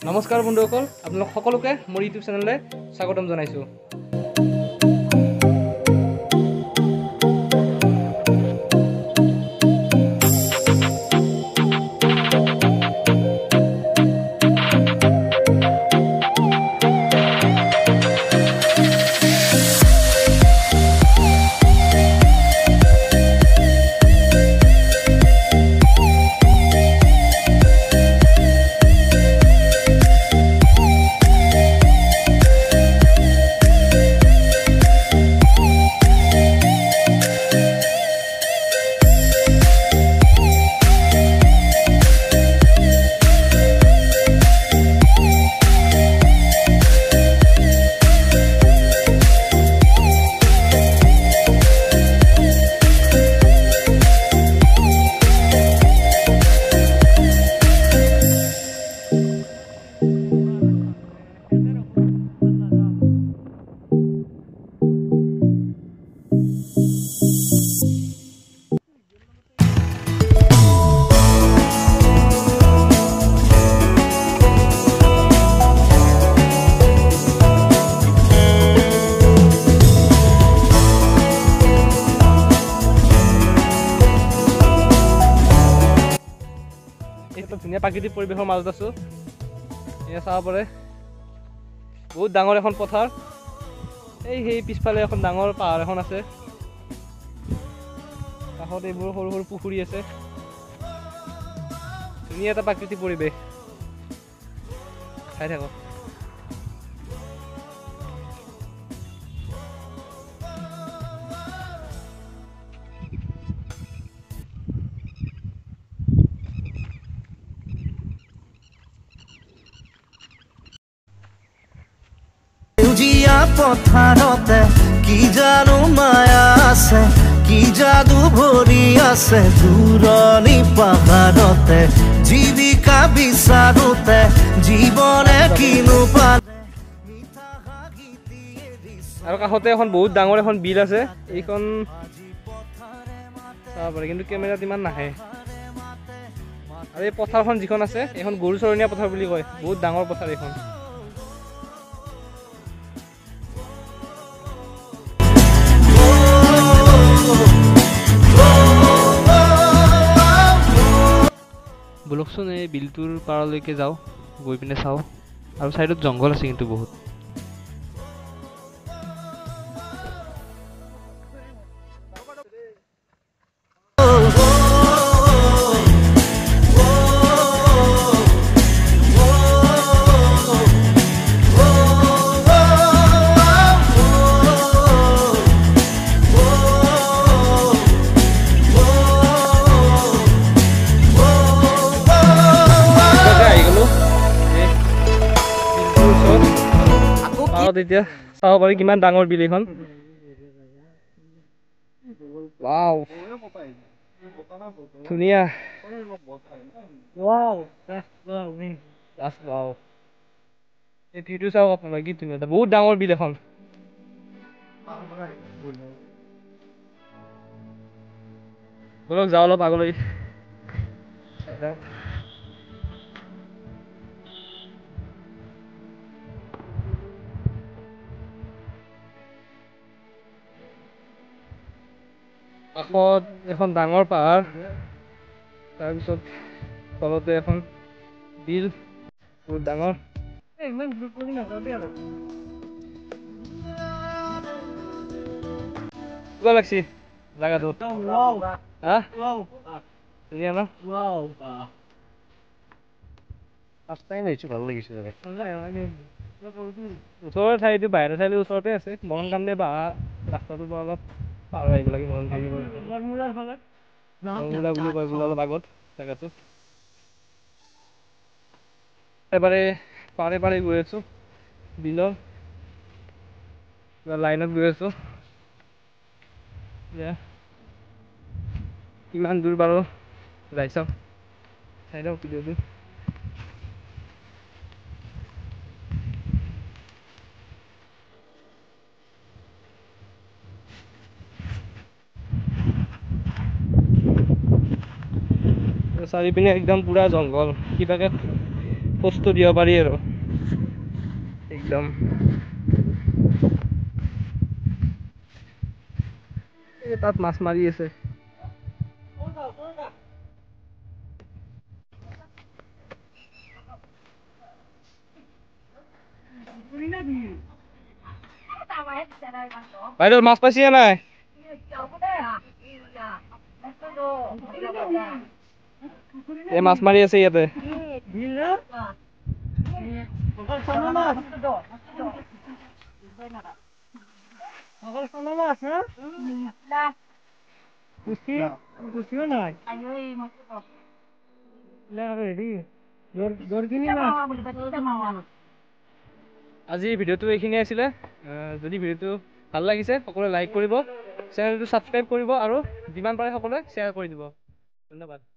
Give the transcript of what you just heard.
নমস্কাৰ বন্ধুসকল, আপোনালোক সকলোকে মোৰ ইউটিউব চেনেললৈ স্বাগতম জনাইছোঁ। ধুনীয়া প্ৰাকৃতিক পৰিৱেশৰ মাজত আছোঁ। এয়া চাব পাৰে, বহুত ডাঙৰ এখন পথাৰ। সেই পিছফালে এখন ডাঙৰ পাহাৰ এখন আছে, কাষত এইবোৰ সৰু সৰু পুখুৰী আছে। ধুনীয়া এটা প্ৰাকৃতিক পৰিৱেশ, চাই থাকক। পথাৰতে কি জানো মায়া আছে, কি যাদু ভৰি আছে, দূৰণি পাহাৰতে জীৱিকা বিচাৰোতে জীৱনে কিনো পালে। আৰু কাষতে এখন বহুত ডাঙৰ এখন বিল আছে, এইখন চাব পাৰে, কিন্তু কেমেৰাত ইমান নাহে। আৰু এই পথাৰখন যিখন আছে, এইখন গৰু চৰণীয়া পথাৰ বুলি কয়। বহুত ডাঙৰ পথাৰ এইখন। বলকচোন এই বিলটোৰ পাৰলৈকে যাওঁ, গৈ পিনে চাওঁ। আৰু চাইডত জংঘল আছে কিন্তু বহুত। এতিয়া চাব পাৰি কিমান ডাঙৰ বিল এইখন। ৱাও, ধুনীয়া। এই ভিউটো চাওক আপোনালোকে, কি ধুনীয়া, বহুত ডাঙৰ বিল এখন। বলক যাওঁ অলপ আগলৈ। কাষত এখন ডাঙৰ পাহাৰ, তাৰপিছত তলতে এখন বিল বহুত ডাঙৰ। কিবা লাগছি জাগাটো? হা, ধুনীয়া ন? ভাল লাগিছে। ওচৰৰ ঠাইটো, বাহিৰৰ ঠাইটো ওচৰতে আছে। মৰম কামদে বাহা ৰাস্তাটোৰ পৰা অলপ পাৰ হৈ আহিব লাগে। বুলি কয় বোলে অলপ আগত জেগাটো। এবাৰে পাৰে পাৰে গৈ আছো বিলৰ, লাইনত গৈ আছো। কিমান দূৰ বাৰু যাই চাওঁ, চাই লওঁ ভিডিঅ'টো। চাৰিপিনে একদম পুৰা জংঘল, কিবাকে পোষ্টটো দিব পাৰি আৰু একদম এই তাত মাছ মাৰি আছে বাইদেউ মাছ পাইছি নে নাই এই মাছ মাৰি আছে ইয়াতে আজি ভিডিঅ'টো এইখিনিয়ে আছিলে যদি ভিডিঅ'টো ভাল লাগিছে সকলোৱে লাইক কৰিব চেনেলটো ছাবস্ক্ৰাইব কৰিব আৰু যিমান পাৰে সকলোৱে শ্বেয়াৰ কৰি দিব ধন্যবাদ